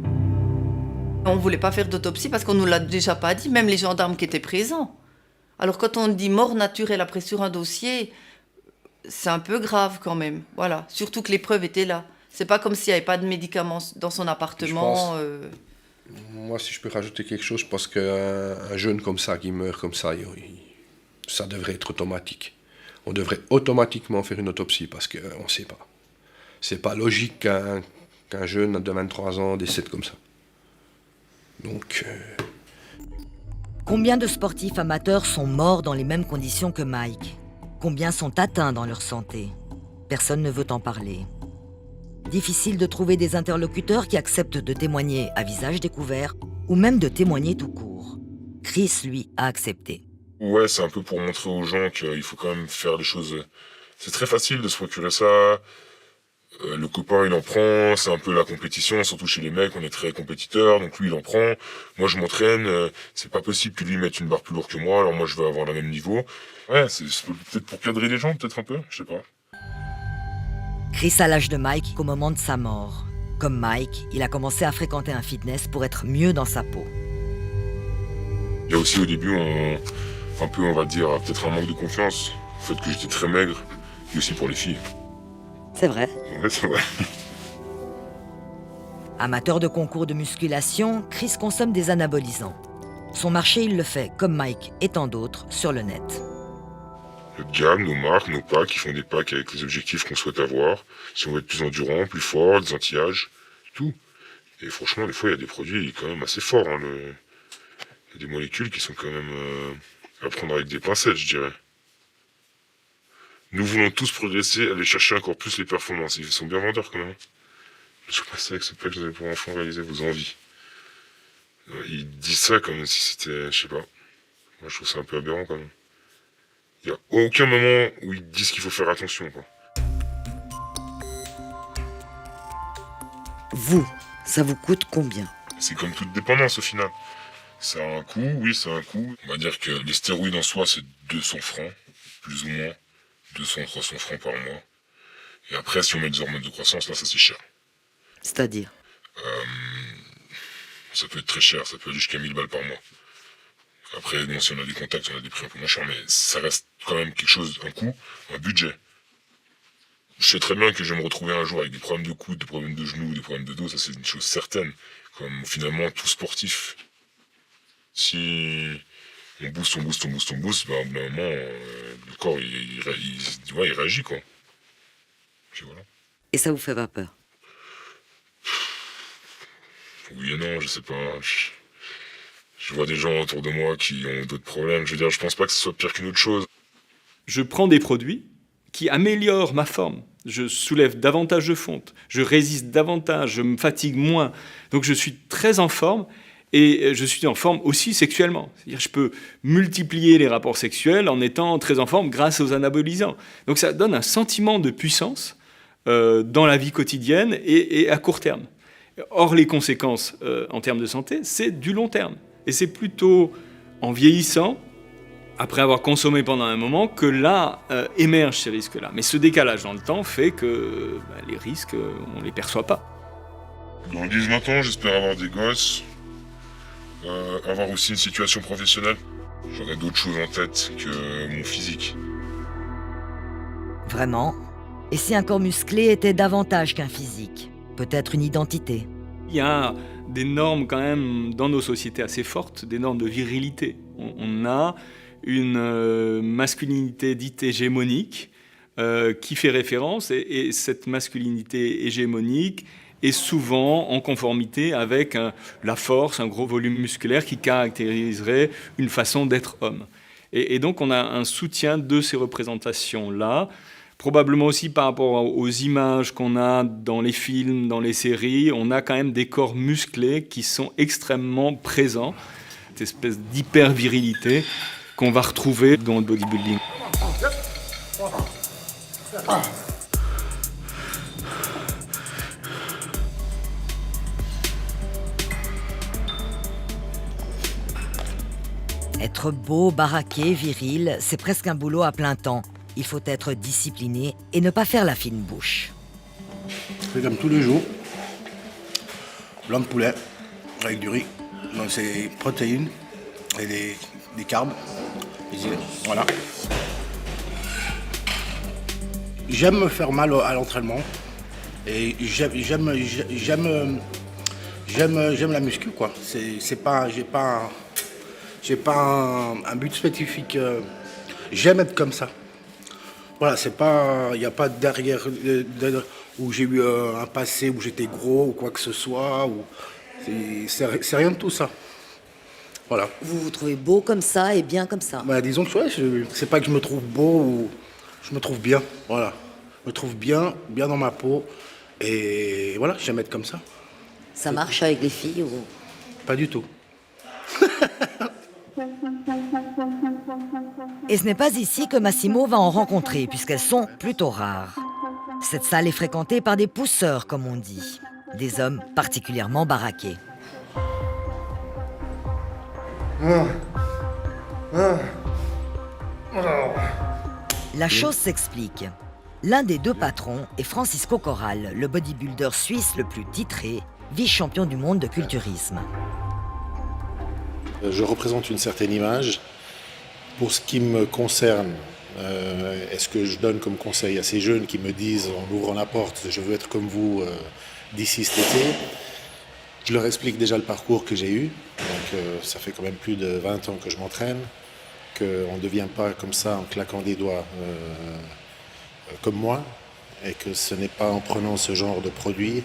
On ne voulait pas faire d'autopsie parce qu'on ne nous l'a déjà pas dit, même les gendarmes qui étaient présents. Alors quand on dit mort naturelle après sur un dossier, c'est un peu grave quand même. Voilà. Surtout que les preuves étaient là. C'est pas comme s'il n'y avait pas de médicaments dans son appartement. Moi, si je peux rajouter quelque chose, je pense qu'un jeune comme ça, qui meurt comme ça, ça devrait être automatique. On devrait automatiquement faire une autopsie parce qu'on ne sait pas. C'est pas logique qu'un jeune de 23 ans décède comme ça. Donc... Combien de sportifs amateurs sont morts dans les mêmes conditions que Mike? Combien sont atteints dans leur santé? Personne ne veut en parler. Difficile de trouver des interlocuteurs qui acceptent de témoigner à visage découvert ou même de témoigner tout court. Chris, lui, a accepté. Ouais, c'est un peu pour montrer aux gens qu'il faut quand même faire les choses. C'est très facile de se procurer ça. Le copain, il en prend. C'est un peu la compétition, surtout chez les mecs, on est très compétiteurs. Donc lui, il en prend. Moi, je m'entraîne. C'est pas possible que lui mette une barre plus lourde que moi. Alors moi, je veux avoir le même niveau. Ouais, c'est peut-être pour cadrer les gens, peut-être un peu. Je sais pas. Chris a l'âge de Mike qu'au moment de sa mort. Comme Mike, il a commencé à fréquenter un fitness pour être mieux dans sa peau. Il y a aussi au début, un peu, on va dire, peut-être un manque de confiance. Le fait que j'étais très maigre, et aussi pour les filles. C'est vrai. Ouais, c'est vrai. Amateur de concours de musculation, Chris consomme des anabolisants. Son marché, il le fait, comme Mike et tant d'autres, sur le net. Notre gamme, nos marques, nos packs, qui font des packs avec les objectifs qu'on souhaite avoir. Si on veut être plus endurant, plus fort, des anti-âges, tout. Et franchement, des fois, il y a des produits quand même assez forts. Il y a des molécules qui sont quand même à prendre avec des pincettes, je dirais. Nous voulons tous progresser, aller chercher encore plus les performances. Ils sont bien vendeurs quand même. Je passais avec ce pack que vous avez pour enfants réaliser vos envies. Ils disent ça comme si c'était, je sais pas. Moi, je trouve ça un peu aberrant quand même. Il n'y a aucun moment où ils disent qu'il faut faire attention, quoi. Vous, ça vous coûte combien? C'est comme toute dépendance au final. Ça a un coût, oui, ça a un coût. On va dire que les stéroïdes en soi, c'est 200 francs, plus ou moins. 200, 300 francs par mois. Et après, si on met des hormones de croissance, là, ça c'est cher. C'est-à-dire Ça peut être très cher, ça peut aller jusqu'à 1000 balles par mois. Après, bon, si on a des contacts, on a des prix un peu moins chers, mais ça reste quand même quelque chose, un coût, un budget. Je sais très bien que je vais me retrouver un jour avec des problèmes de coude, des problèmes de genoux, des problèmes de dos, ça c'est une chose certaine. Comme finalement tout sportif. Si on booste, ben, au bout d'un moment, le corps il réagit quoi. Puis voilà. Et ça vous fait pas peur? Oui et non, je sais pas. Je vois des gens autour de moi qui ont d'autres problèmes. Je veux dire, je pense pas que ce soit pire qu'une autre chose. Je prends des produits qui améliorent ma forme. Je soulève davantage de fonte, je résiste davantage, je me fatigue moins. Donc je suis très en forme et je suis en forme aussi sexuellement. C'est-à-dire je peux multiplier les rapports sexuels en étant très en forme grâce aux anabolisants. Donc ça donne un sentiment de puissance dans la vie quotidienne et à court terme. Or les conséquences en termes de santé, c'est du long terme. Et c'est plutôt en vieillissant, après avoir consommé pendant un moment, que là émergent ces risques-là. Mais ce décalage dans le temps fait que les risques, on ne les perçoit pas. Dans 10-20 ans, j'espère avoir des gosses, avoir aussi une situation professionnelle. J'aurai d'autres choses en tête que mon physique. Vraiment? Et si un corps musclé était davantage qu'un physique? Peut-être une identité? Il y a des normes quand même dans nos sociétés assez fortes, des normes de virilité. On a une masculinité dite hégémonique qui fait référence, et cette masculinité hégémonique est souvent en conformité avec la force, un gros volume musculaire qui caractériserait une façon d'être homme. Et donc on a un soutien de ces représentations-là, probablement aussi par rapport aux images qu'on a dans les films, dans les séries. On a quand même des corps musclés qui sont extrêmement présents, cette espèce d'hyper-virilité qu'on va retrouver dans le bodybuilding. Être beau, baraqué, viril, c'est presque un boulot à plein temps. Il faut être discipliné et ne pas faire la fine bouche. C'est comme tous les jours. Blanc de poulet avec du riz. Donc c'est protéines et des carbs. Voilà. J'aime me faire mal à l'entraînement. Et j'aime la muscu quoi. J'ai pas un but spécifique. J'aime être comme ça. Voilà, c'est pas, il n'y a pas derrière où j'ai eu un passé où j'étais gros ou quoi que ce soit. C'est rien de tout ça. Voilà. Vous vous trouvez beau comme ça et bien comme ça? Bah, disons que ouais, c'est pas que je me trouve beau ou je me trouve bien. Voilà, je me trouve bien dans ma peau et voilà, j'aime être comme ça. Ça marche avec les filles ou? Pas du tout. Et ce n'est pas ici que Massimo va en rencontrer, puisqu'elles sont plutôt rares. Cette salle est fréquentée par des pousseurs, comme on dit. Des hommes particulièrement baraqués. La chose s'explique. L'un des deux patrons est Francisco Corral, le bodybuilder suisse le plus titré, vice-champion du monde de culturisme. Je représente une certaine image. Pour ce qui me concerne, est-ce que je donne comme conseil à ces jeunes qui me disent en ouvrant la porte « je veux être comme vous d'ici cet été », je leur explique déjà le parcours que j'ai eu. Donc ça fait quand même plus de 20 ans que je m'entraîne, qu'on ne devient pas comme ça en claquant des doigts comme moi, et que ce n'est pas en prenant ce genre de produit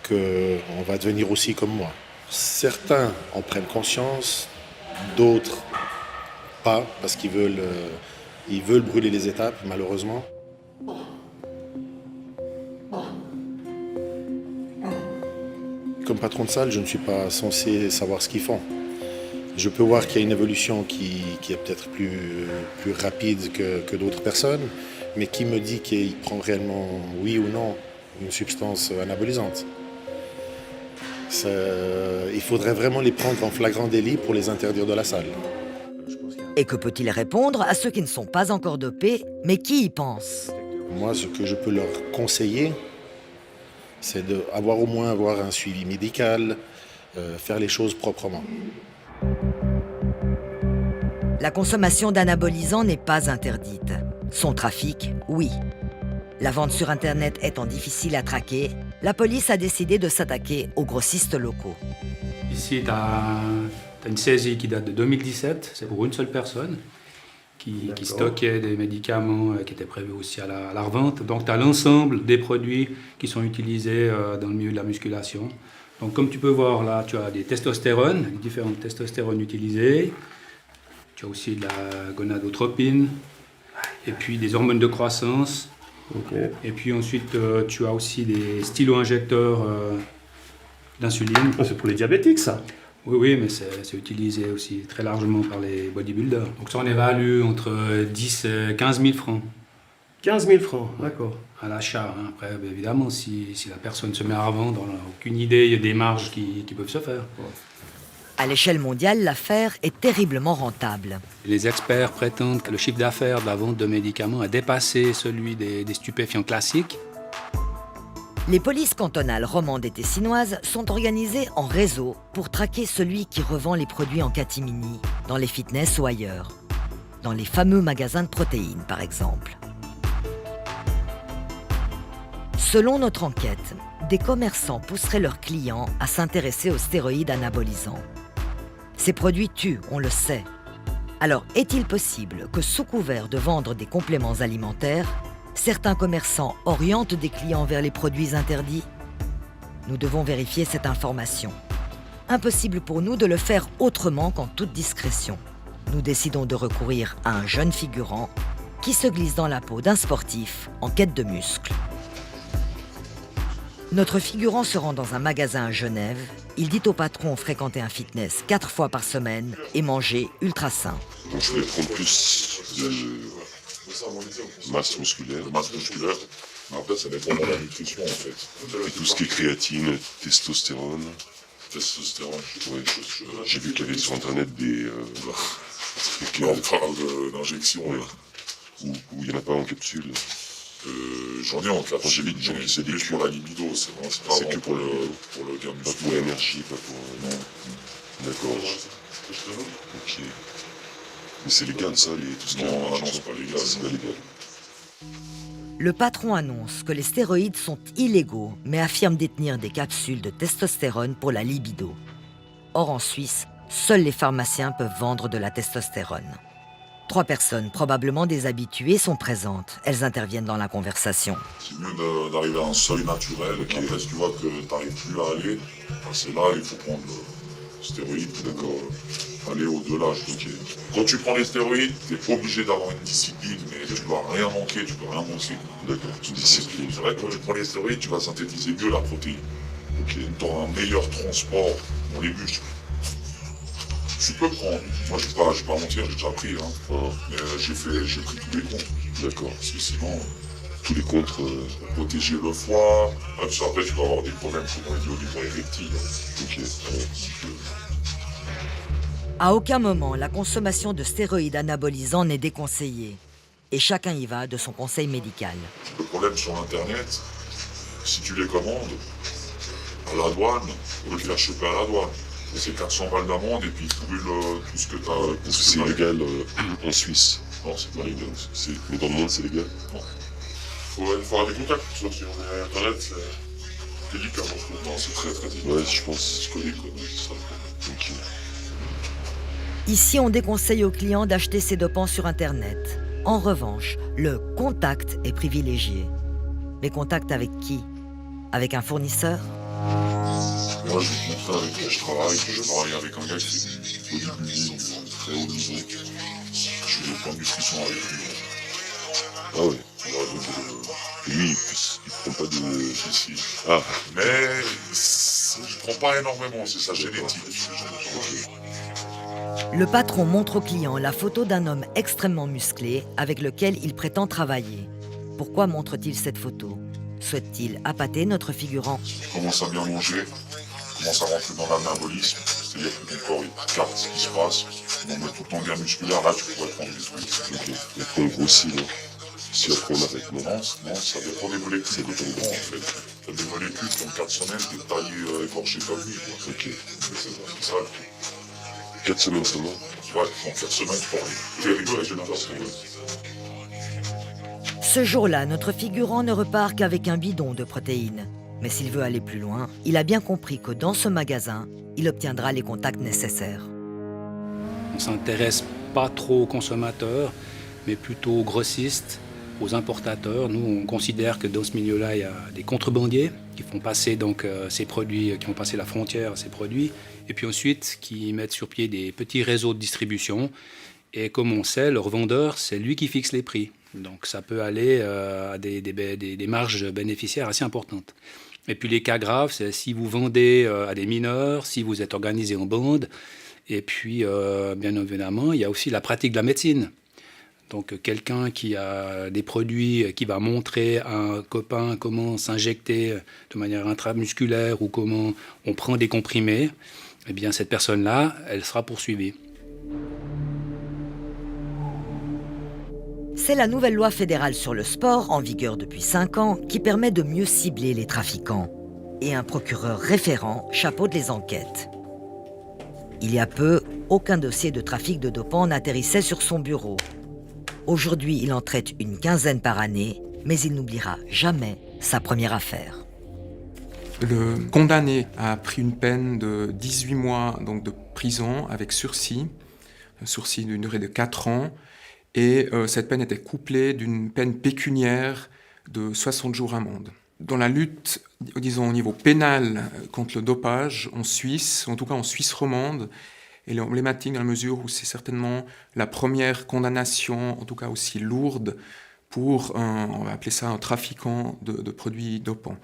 qu'on va devenir aussi comme moi. Certains en prennent conscience, d'autres pas, parce qu'ils veulent brûler les étapes, malheureusement. Comme patron de salle, je ne suis pas censé savoir ce qu'ils font. Je peux voir qu'il y a une évolution qui est peut-être plus rapide que d'autres personnes, mais qui me dit qu'il prend réellement, oui ou non, une substance anabolisante. Il faudrait vraiment les prendre en flagrant délit pour les interdire de la salle. Et que peut-il répondre à ceux qui ne sont pas encore dopés, mais qui y pensent? Moi, ce que je peux leur conseiller, c'est au moins avoir un suivi médical, faire les choses proprement. La consommation d'anabolisants n'est pas interdite. Son trafic, oui. La vente sur Internet étant difficile à traquer, la police a décidé de s'attaquer aux grossistes locaux. Ici, tu as une saisie qui date de 2017, c'est pour une seule personne, qui stockait des médicaments qui étaient prévus aussi à la revente. Donc tu as l'ensemble des produits qui sont utilisés dans le milieu de la musculation. Donc comme tu peux voir là, tu as des testostérones, différentes testostérones utilisées. Tu as aussi de la gonadotropine, et puis des hormones de croissance. Okay. Et puis ensuite, tu as aussi des stylo-injecteurs d'insuline. Oh, c'est pour les diabétiques, ça? Oui, mais c'est utilisé aussi très largement par les bodybuilders. Donc ça, on évalue entre 10 et 15 000 francs. 15 000 francs, d'accord. À l'achat. Hein. Après, évidemment, si la personne se met à revendre, on n'a aucune idée, il y a des marges qui peuvent se faire. À l'échelle mondiale, l'affaire est terriblement rentable. Les experts prétendent que le chiffre d'affaires de la vente de médicaments a dépassé celui des stupéfiants classiques. Les polices cantonales romandes et tessinoises sont organisées en réseau pour traquer celui qui revend les produits en catimini, dans les fitness ou ailleurs. Dans les fameux magasins de protéines, par exemple. Selon notre enquête, des commerçants pousseraient leurs clients à s'intéresser aux stéroïdes anabolisants. Ces produits tuent, on le sait. Alors, est-il possible que, sous couvert de vendre des compléments alimentaires, certains commerçants orientent des clients vers les produits interdits? Nous devons vérifier cette information. Impossible pour nous de le faire autrement qu'en toute discrétion. Nous décidons de recourir à un jeune figurant qui se glisse dans la peau d'un sportif en quête de muscles. Notre figurant se rend dans un magasin à Genève. Il dit au patron fréquenter un fitness 4 fois par semaine et manger ultra sain. Donc je vais prendre plus de masse musculaire. Mais après, ça dépend de la nutrition, en fait. Et tout ce qui est créatine, testostérone. Ouais, j'ai vu qu'il y avait sur Internet des... on parle d'injections, où il n'y en a pas en capsule. J'en ai en capsule. J'ai vu des gens qui se disent pour la libido, c'est que pour le gain musculaire. Pas pour l'énergie, pas pour... Non. D'accord. Ok. Mais c'est légal, ça, tout ce qui est... Non, c'est pas légal. C'est pas légal. Le patron annonce que les stéroïdes sont illégaux, mais affirme détenir des capsules de testostérone pour la libido. Or, en Suisse, seuls les pharmaciens peuvent vendre de la testostérone. 3 personnes, probablement des habituées, sont présentes. Elles interviennent dans la conversation. C'est mieux d'arriver à un seuil naturel, et après, si tu vois que tu n'arrives plus à aller, c'est là il faut prendre le stéroïde, d'accord, aller au-delà. Quand tu prends les stéroïdes, tu n'es pas obligé d'avoir une discipline, mais tu ne dois rien manquer, tu ne dois rien manquer. D'accord, une discipline. C'est vrai que quand tu prends les stéroïdes, tu vas synthétiser mieux la protéine. Tu auras un meilleur transport dans les muscles. Tu peux prendre. Moi, je vais pas mentir, j'ai déjà pris. Mais j'ai pris tous les contre. D'accord. Parce que sinon, tous les contre, protéger le foie. Parce qu'après, tu vas avoir des problèmes, comme on dit, au niveau érectile. Ok. À aucun moment, la consommation de stéroïdes anabolisants n'est déconseillée. Et chacun y va de son conseil médical. Le problème sur Internet, si tu les commandes à la douane, on veut te faire choper à la douane. C'est 400 balles d'amende et puis ils brûlent tout ce que tu as. C'est illégal en Suisse. Non, c'est pas légal. Mais dans le monde, c'est légal. Non. Il faut avoir des contacts. Sur Internet, c'est délicat. Non, c'est très très délicat. Ouais, je pense. Je connais ça. Ok. Ici, on déconseille aux clients d'acheter ces dopants sur Internet. En revanche, le contact est privilégié. Mais contact avec qui? Avec un fournisseur? Moi, je vais te montrer avec qui je travaille avec un gars qui fait du bodybuilding très haut niveau. Je fais des points de nutrition avec lui. Ah ouais. Lui, il prend pas de... Si. Ah. Mais il prend pas énormément, c'est sa génétique. Le patron montre au client la photo d'un homme extrêmement musclé avec lequel il prétend travailler. Pourquoi montre-t-il cette photo? Souhaite-t-il appâter notre figurant? Je commence à bien manger. commence à rentrer dans l'anabolisme, c'est-à-dire que ton corps il capte ce qui se passe, on met tout ton gain musculaire, là tu pourrais prendre des trucs. Ok, et après on grossit là. Si après on arrête, non? Non, ça dépend des molécules que tu prends en fait. T'as des molécules qui ont 4 semaines, t'es taillé, écorché comme lui, quoi. Ok. C'est ça le truc. 4 semaines seulement? Ouais, en 4 semaines, tu peux terrible régénération. Ce jour-là, notre figurant ne repart qu'avec un bidon de protéines. Mais s'il veut aller plus loin, il a bien compris que dans ce magasin, il obtiendra les contacts nécessaires. On ne s'intéresse pas trop aux consommateurs, mais plutôt aux grossistes, aux importateurs. Nous, on considère que dans ce milieu-là, il y a des contrebandiers qui font passer donc, ces produits, qui font passer la frontière, ces produits, et puis ensuite qui mettent sur pied des petits réseaux de distribution. Et comme on sait, le revendeur, c'est lui qui fixe les prix. Donc ça peut aller à des marges bénéficiaires assez importantes. Et puis les cas graves, c'est si vous vendez à des mineurs, si vous êtes organisé en bande. Et puis, bien évidemment, il y a aussi la pratique de la médecine. Donc quelqu'un qui a des produits, qui va montrer à un copain comment s'injecter de manière intramusculaire ou comment on prend des comprimés, eh bien cette personne-là, elle sera poursuivie. C'est la nouvelle loi fédérale sur le sport, en vigueur depuis 5 ans, qui permet de mieux cibler les trafiquants. Et un procureur référent chapeaute les enquêtes. Il y a peu, aucun dossier de trafic de dopants n'atterrissait sur son bureau. Aujourd'hui, il en traite une 15aine par année, mais il n'oubliera jamais sa première affaire. Le condamné a pris une peine de 18 mois donc de prison avec sursis, un sursis d'une durée de 4 ans, et cette peine était couplée d'une peine pécuniaire de 60 jours amende. Dans la lutte, disons au niveau pénal contre le dopage en Suisse, en tout cas en Suisse romande, elle est emblématique dans la mesure où c'est certainement la première condamnation, en tout cas aussi lourde, pour on va appeler ça un trafiquant de produits dopants.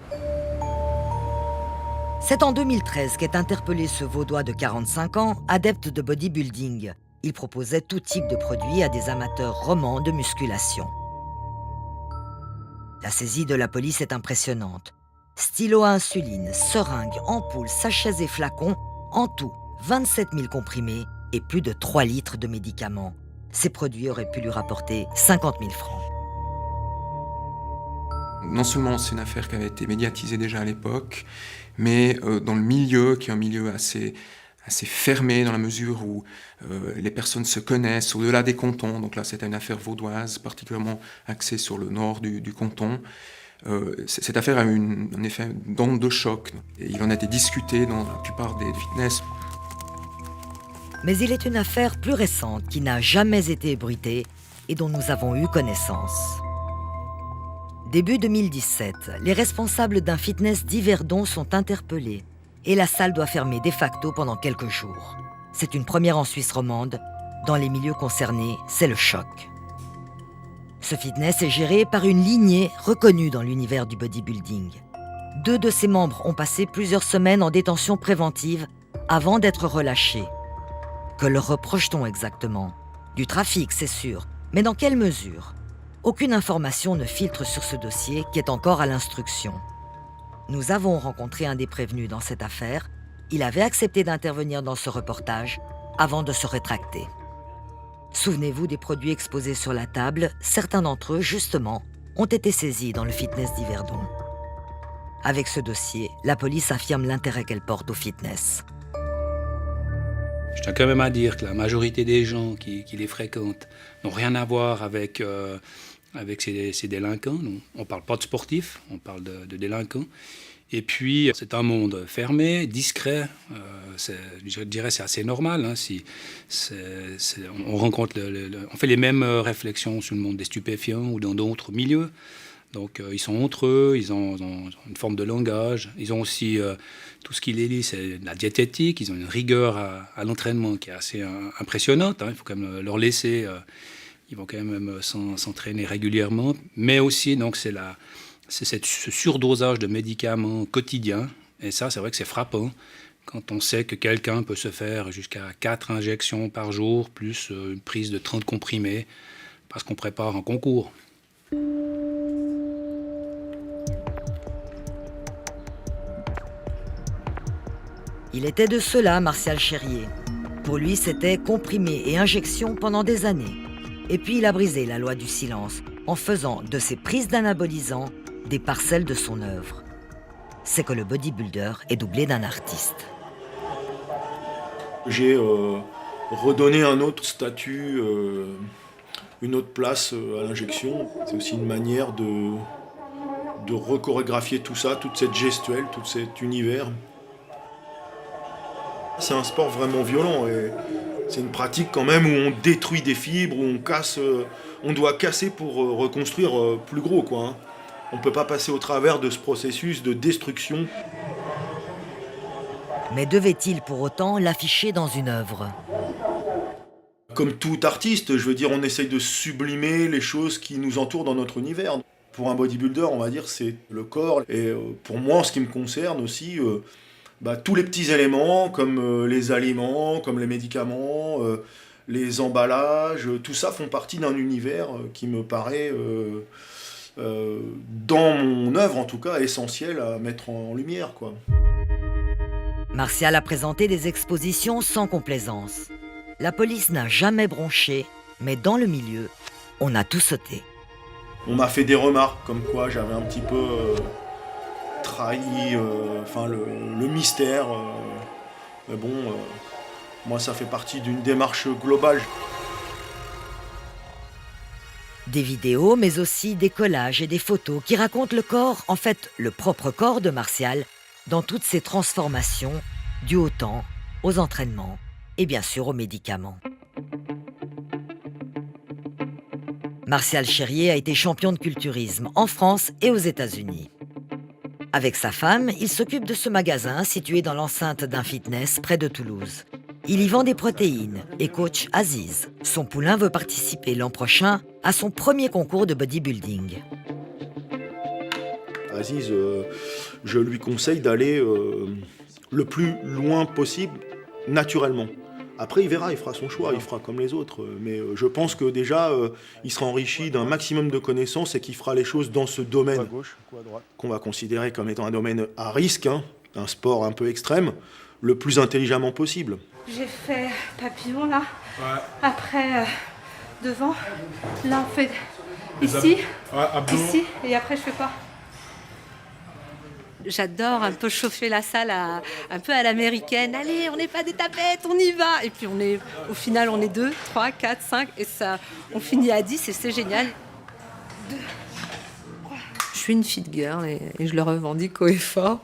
C'est en 2013 qu'est interpellé ce Vaudois de 45 ans, adepte de bodybuilding. Il proposait tout type de produits à des amateurs romans de musculation. La saisie de la police est impressionnante. Stylos à insuline, seringues, ampoules, sachets et flacons, en tout 27 000 comprimés et plus de 3 litres de médicaments. Ces produits auraient pu lui rapporter 50 000 francs. Non seulement c'est une affaire qui avait été médiatisée déjà à l'époque, mais dans le milieu, qui est un milieu assez fermé dans la mesure où les personnes se connaissent au-delà des cantons. Donc là, c'était une affaire vaudoise, particulièrement axée sur le nord du canton. Cette affaire a eu un effet d'onde de choc. Et il en a été discuté dans la plupart des fitness. Mais il est une affaire plus récente qui n'a jamais été ébruitée et dont nous avons eu connaissance. Début 2017, les responsables d'un fitness d'Yverdon sont interpellés et la salle doit fermer de facto pendant quelques jours. C'est une première en Suisse romande. Dans les milieux concernés, c'est le choc. Ce fitness est géré par une lignée reconnue dans l'univers du bodybuilding. 2 de ses membres ont passé plusieurs semaines en détention préventive avant d'être relâchés. Que leur reproche-t-on exactement? Du trafic, c'est sûr, mais dans quelle mesure? Aucune information ne filtre sur ce dossier qui est encore à l'instruction. Nous avons rencontré un des prévenus dans cette affaire. Il avait accepté d'intervenir dans ce reportage avant de se rétracter. Souvenez-vous des produits exposés sur la table. Certains d'entre eux, justement, ont été saisis dans le fitness d'Yverdon. Avec ce dossier, la police affirme l'intérêt qu'elle porte au fitness. Je tiens quand même à dire que la majorité des gens qui les fréquentent n'ont rien à voir avec ces délinquants. On ne parle pas de sportifs, on parle de délinquants. Et puis, c'est un monde fermé, discret. Je dirais que c'est assez normal. Hein, on rencontre on fait les mêmes réflexions sur le monde des stupéfiants ou dans d'autres milieux. Donc, ils sont entre eux, ils ont une forme de langage. Ils ont aussi tout ce qui les lie, c'est la diététique. Ils ont une rigueur à l'entraînement qui est assez impressionnante. Hein, il faut quand même leur laisser... Ils vont quand même s'entraîner régulièrement. Mais aussi, donc, c'est ce surdosage de médicaments quotidiens. Et ça, c'est vrai que c'est frappant quand on sait que quelqu'un peut se faire jusqu'à 4 injections par jour, plus une prise de 30 comprimés, parce qu'on prépare un concours. Il était de cela, Martial Chérier. Pour lui, c'était comprimé et injection pendant des années. Et puis il a brisé la loi du silence en faisant de ses prises d'anabolisants des parcelles de son œuvre. C'est que le bodybuilder est doublé d'un artiste. J'ai redonné un autre statut, une autre place à l'injection. C'est aussi une manière de rechorégraphier tout ça, toute cette gestuelle, tout cet univers. C'est un sport vraiment violent et c'est une pratique quand même où on détruit des fibres, où on casse, on doit casser pour reconstruire plus gros, quoi, hein. On ne peut pas passer au travers de ce processus de destruction. Mais devait-il pour autant l'afficher dans une œuvre ? Comme tout artiste, je veux dire, on essaye de sublimer les choses qui nous entourent dans notre univers. Pour un bodybuilder, on va dire, c'est le corps. Et pour moi, en ce qui me concerne aussi, tous les petits éléments, comme les aliments, comme les médicaments, les emballages, tout ça font partie d'un univers qui me paraît, dans mon œuvre en tout cas, essentiel à mettre en lumière, quoi. Martial a présenté des expositions sans complaisance. La police n'a jamais bronché, mais dans le milieu, on a tout sauté. On m'a fait des remarques comme quoi j'avais un petit peu trahi le mystère. Mais bon, moi ça fait partie d'une démarche globale. Des vidéos, mais aussi des collages et des photos qui racontent le corps, en fait le propre corps de Martial, dans toutes ses transformations, dues au temps, aux entraînements et bien sûr aux médicaments. Martial Chérier a été champion de culturisme en France et aux États-Unis. Avec sa femme, il s'occupe de ce magasin situé dans l'enceinte d'un fitness près de Toulouse. Il y vend des protéines et coach Aziz. Son poulain veut participer l'an prochain à son premier concours de bodybuilding. Aziz, je lui conseille d'aller le plus loin possible, naturellement. Après, il verra, il fera son choix, il fera comme les autres. Mais je pense que déjà, il sera enrichi d'un maximum de connaissances et qu'il fera les choses dans ce domaine qu'on va considérer comme étant un domaine à risque, hein, un sport un peu extrême, le plus intelligemment possible. J'ai fait papillon là, après devant, là on fait ici, ici, et après je fais quoi? J'adore un peu chauffer la salle un peu à l'américaine. Allez, on n'est pas des tapettes, on y va. Et puis au final, on est 2, 3, 4, 5 et ça, on finit à 10 et c'est génial. 2, 3. Je suis une fit girl et je le revendique haut et fort.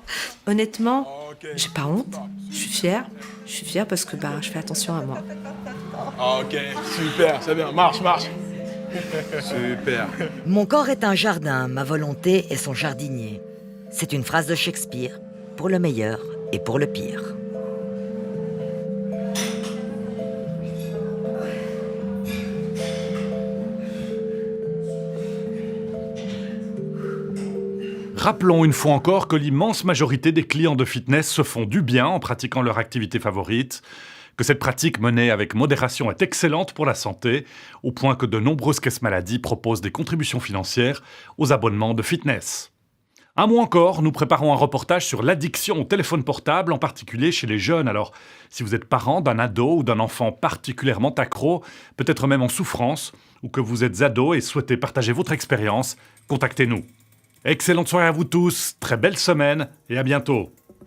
Honnêtement, j'ai pas honte. Je suis fière. Je suis fière parce que je fais attention à moi. Ok, super, c'est bien. Marche. Super. Mon corps est un jardin, ma volonté est son jardinier. C'est une phrase de Shakespeare, pour le meilleur et pour le pire. Rappelons une fois encore que l'immense majorité des clients de fitness se font du bien en pratiquant leur activité favorite, que cette pratique menée avec modération est excellente pour la santé, au point que de nombreuses caisses maladies proposent des contributions financières aux abonnements de fitness. Un mois encore, nous préparons un reportage sur l'addiction au téléphone portable, en particulier chez les jeunes. Alors, si vous êtes parent d'un ado ou d'un enfant particulièrement accro, peut-être même en souffrance, ou que vous êtes ado et souhaitez partager votre expérience, contactez-nous. Excellente soirée à vous tous, très belle semaine et à bientôt.